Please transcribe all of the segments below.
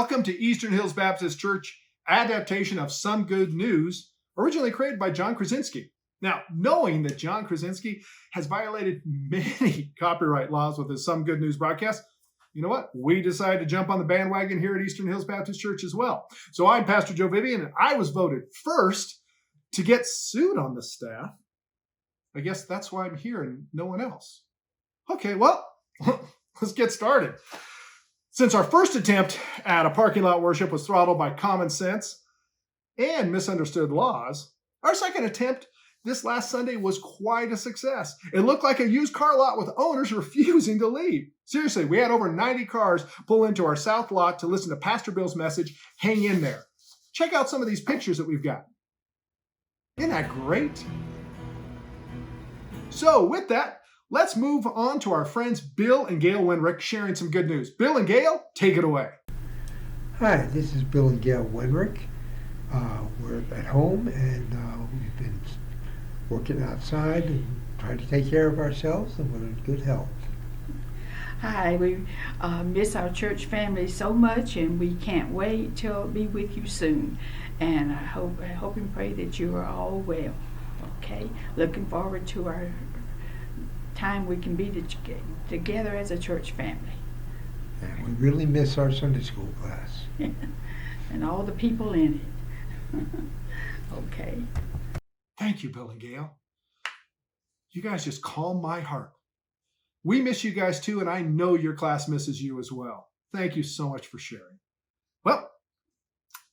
welcome to Eastern Hills Baptist Church adaptation of Some Good News, originally created by John Krasinski. Now, knowing that John Krasinski has violated many copyright laws with his Some Good News broadcast, you know what? We decided to jump on the bandwagon here at Eastern Hills Baptist Church as well. So I'm Pastor Joe Vivian, and I was voted first to get sued on the staff. I guess that's why I'm here and no one else. Okay, well, let's get started. Since our first attempt at a parking lot worship was throttled by common sense and misunderstood laws, our second attempt this last Sunday was quite a success. It looked like a used car lot with owners refusing to leave. Seriously, we had over 90 cars pull into our south lot to listen to Pastor Bill's message, Hang in There. Check out some of these pictures that we've got. Isn't that great? So with that, let's move on to our friends Bill and Gail Wenrick sharing some good news. Bill and Gail, take it away. Hi, this is Bill and Gail Wenrick. We're at home and we've been working outside and trying to take care of ourselves, and we're in good health. Hi, we miss our church family so much, and we can't wait till be with you soon. And I hope and pray that you are all well. Okay, looking forward to our time we can be together as a church family. And we really miss our Sunday school class. And all the people in it. Okay. Thank you, Bill and Gail. You guys just calm my heart. We miss you guys too, and I know your class misses you as well. Thank you so much for sharing. Well,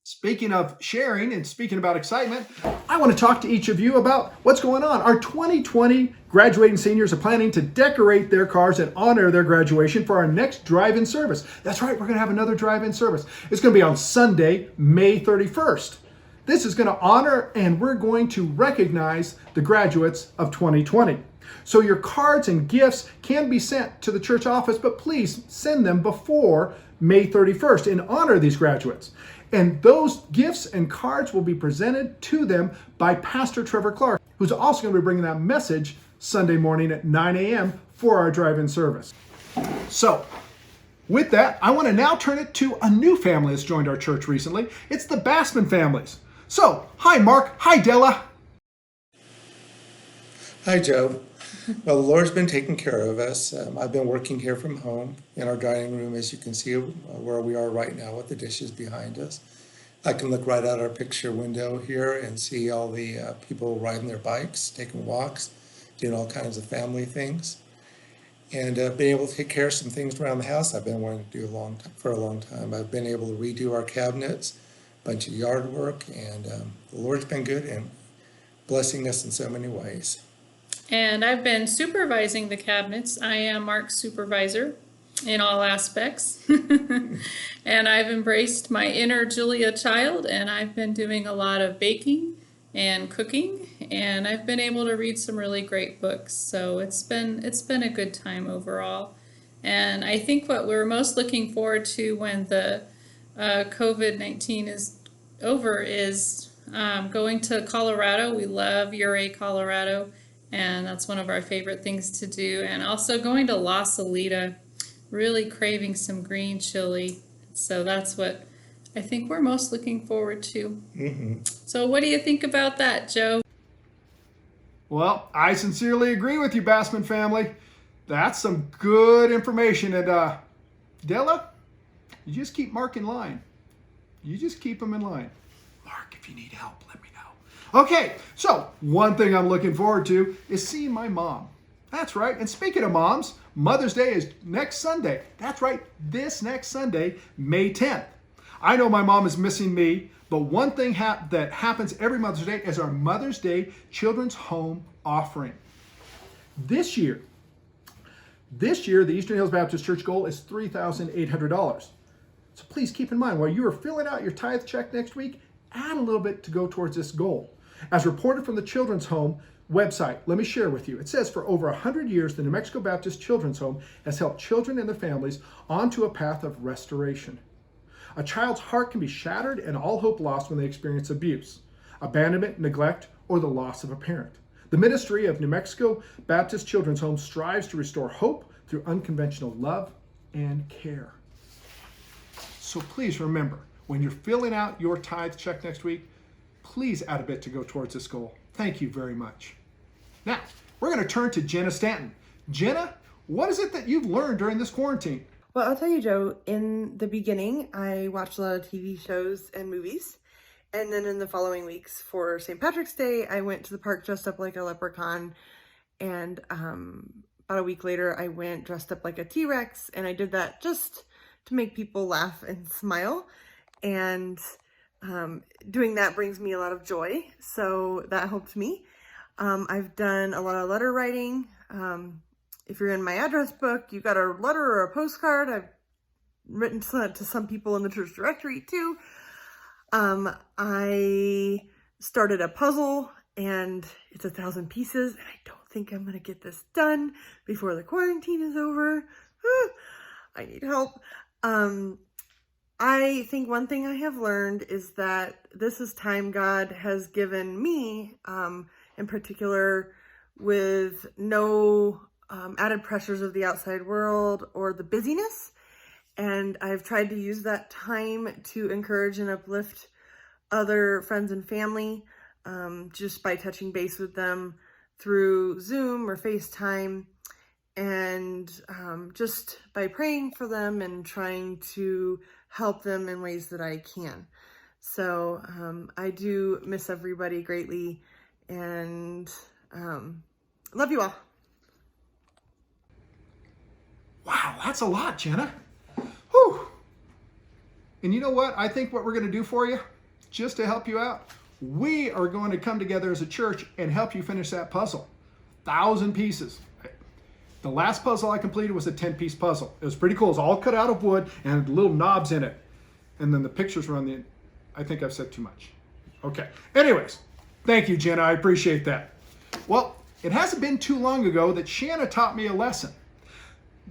speaking of sharing and speaking about excitement, I want to talk to each of you about what's going on. Our 2020 graduating seniors are planning to decorate their cars and honor their graduation for our next drive-in service. That's right, we're going to have another drive-in service. It's going to be on Sunday, May 31st. This is going to honor and we're going to recognize the graduates of 2020. So your cards and gifts can be sent to the church office, but please send them before May 31st in honor of these graduates. And those gifts and cards will be presented to them by Pastor Trevor Clark, who's also going to be bringing that message Sunday morning at 9 a.m. for our drive-in service. So, with that, I want to now turn it to a new family that's joined our church recently. It's the Bassman families. So, hi Mark, hi Della. Hi Joe. Well, the Lord's been taking care of us. I've been working here from home in our dining room, as you can see where we are right now with the dishes behind us. I can look right out our picture window here and see all the people riding their bikes, taking walks, doing all kinds of family things. And being able to take care of some things around the house I've been wanting to do for a long time. I've been able to redo our cabinets, a bunch of yard work, and the Lord's been good and blessing us in so many ways. And I've been supervising the cabinets. I am Mark's supervisor in all aspects. And I've embraced my inner Julia child, and I've been doing a lot of baking and cooking, and I've been able to read some really great books. So it's been a good time overall. And I think what we're most looking forward to when the COVID-19 is over is going to Colorado. We love Ouray, Colorado. And that's one of our favorite things to do. And also going to La Salita, really craving some green chili. So that's what I think we're most looking forward to. Mm-hmm. So what do you think about that, Joe? Well, I sincerely agree with you, Bassman family. That's some good information. And Della, you just keep Mark in line. You just keep him in line. Mark, if you need help, let me know. Okay, so one thing I'm looking forward to is seeing my mom. That's right. And speaking of moms, Mother's Day is next Sunday. That's right, this next Sunday, May 10th. I know my mom is missing me, but one thing that happens every Mother's Day is our Mother's Day Children's Home Offering. This year, the Eastern Hills Baptist Church goal is $3,800. So please keep in mind, while you are filling out your tithe check next week, add a little bit to go towards this goal. As reported from the Children's Home website, let me share with you. It says for over 100 years, the New Mexico Baptist Children's Home has helped children and their families onto a path of restoration. A child's heart can be shattered and all hope lost when they experience abuse, abandonment, neglect, or the loss of a parent. The ministry of New Mexico Baptist Children's Home strives to restore hope through unconventional love and care. So please remember, when you're filling out your tithe check next week, please add a bit to go towards this goal. Thank you very much. Now, we're going to turn to Jenna Stanton. Jenna, what is it that you've learned during this quarantine? Well, I'll tell you, Joe, in the beginning, I watched a lot of TV shows and movies. And then in the following weeks for St. Patrick's Day, I went to the park dressed up like a leprechaun. And about a week later, I went dressed up like a T-Rex. And I did that just to make people laugh and smile. And doing that brings me a lot of joy. So that helped me. I've done a lot of letter writing. If you're in my address book, you've got a letter or a postcard. I've written to some people in the church directory too. I started a puzzle and it's 1,000 pieces and I don't think I'm gonna get this done before the quarantine is over. I need help. I think one thing I have learned is that this is time God has given me, in particular with no added pressures of the outside world or the busyness. And I've tried to use that time to encourage and uplift other friends and family, just by touching base with them through Zoom or FaceTime, and just by praying for them and trying to help them in ways that I can. So I do miss everybody greatly and love you all. Wow, that's a lot, Jenna. Whew. And you know what? I think what we're going to do for you, just to help you out, we are going to come together as a church and help you finish that puzzle. 1,000 pieces. The last puzzle I completed was a 10-piece puzzle. It was pretty cool. It was all cut out of wood and had little knobs in it. And then the pictures were on the, I think I've said too much. Okay. Anyways, thank you, Jenna. I appreciate that. Well, it hasn't been too long ago that Shanna taught me a lesson.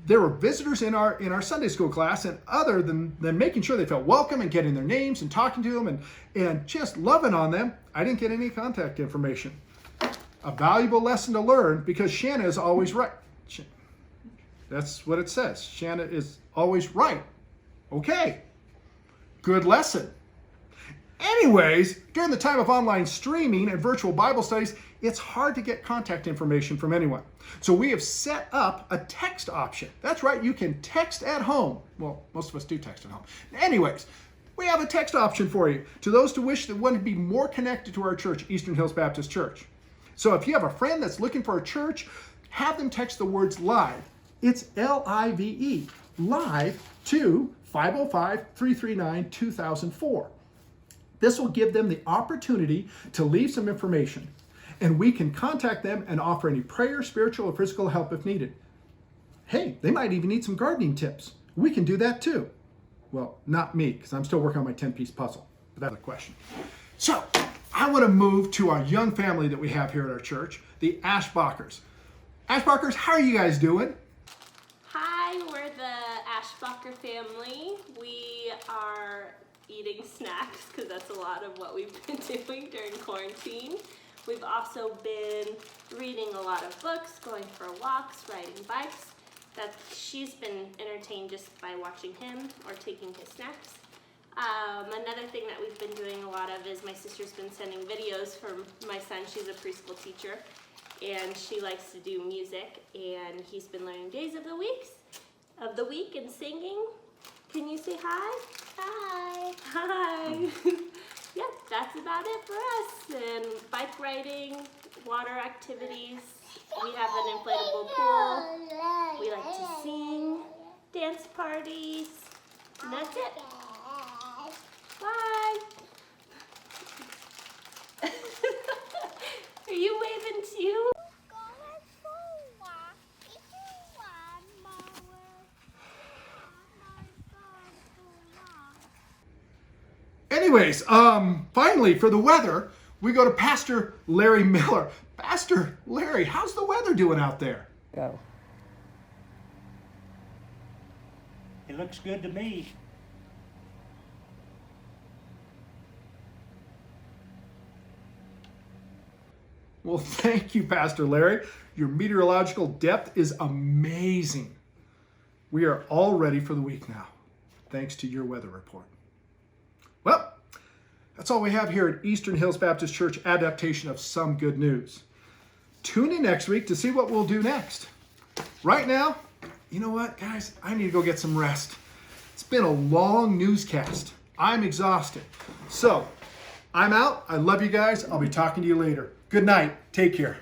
There were visitors in our Sunday school class, and other than making sure they felt welcome and getting their names and talking to them and just loving on them, I didn't get any contact information. A valuable lesson to learn, because Shanna is always right. That's what it says. Shanna is always right. Okay. Good lesson. Anyways, during the time of online streaming and virtual Bible studies, it's hard to get contact information from anyone. So we have set up a text option. That's right, you can text at home. Well, most of us do text at home. Anyways, we have a text option for you to those who wish that want to be more connected to our church, Eastern Hills Baptist Church. So if you have a friend that's looking for a church, have them text the words live. It's L-I-V-E, live to 505-339-2004. This will give them the opportunity to leave some information, and we can contact them and offer any prayer, spiritual, or physical help if needed. Hey, they might even need some gardening tips. We can do that too. Well, not me, because I'm still working on my 10-piece puzzle, but that's a question. So, I want to move to our young family that we have here at our church, the Ashbachers. Ashbachers, how are you guys doing? Hi, we're the Ashbacher family. We are eating snacks because that's a lot of what we've been doing during quarantine. We've also been reading a lot of books, going for walks, riding bikes. She's been entertained just by watching him or taking his snacks. Another thing that we've been doing a lot of is my sister's been sending videos from my son. She's a preschool teacher, and she likes to do music, and he's been learning days of the week and singing. Can you say hi? Hi. Hi. Yep, that's about it for us. And bike riding, water activities. We have an inflatable pool. We like to sing, dance parties, and that's it. Bye. Are you waving too? Anyways, finally, for the weather, we go to Pastor Larry Miller. Pastor Larry, how's the weather doing out there? Go. It looks good to me. Well, thank you, Pastor Larry. Your meteorological depth is amazing. We are all ready for the week now. thanks to your weather report. Well, that's all we have here at Eastern Hills Baptist Church adaptation of Some Good News. Tune in next week to see what we'll do next. Right now, you know what, guys? I need to go get some rest. It's been a long newscast. I'm exhausted. So, I'm out. I love you guys. I'll be talking to you later. Good night. Take care.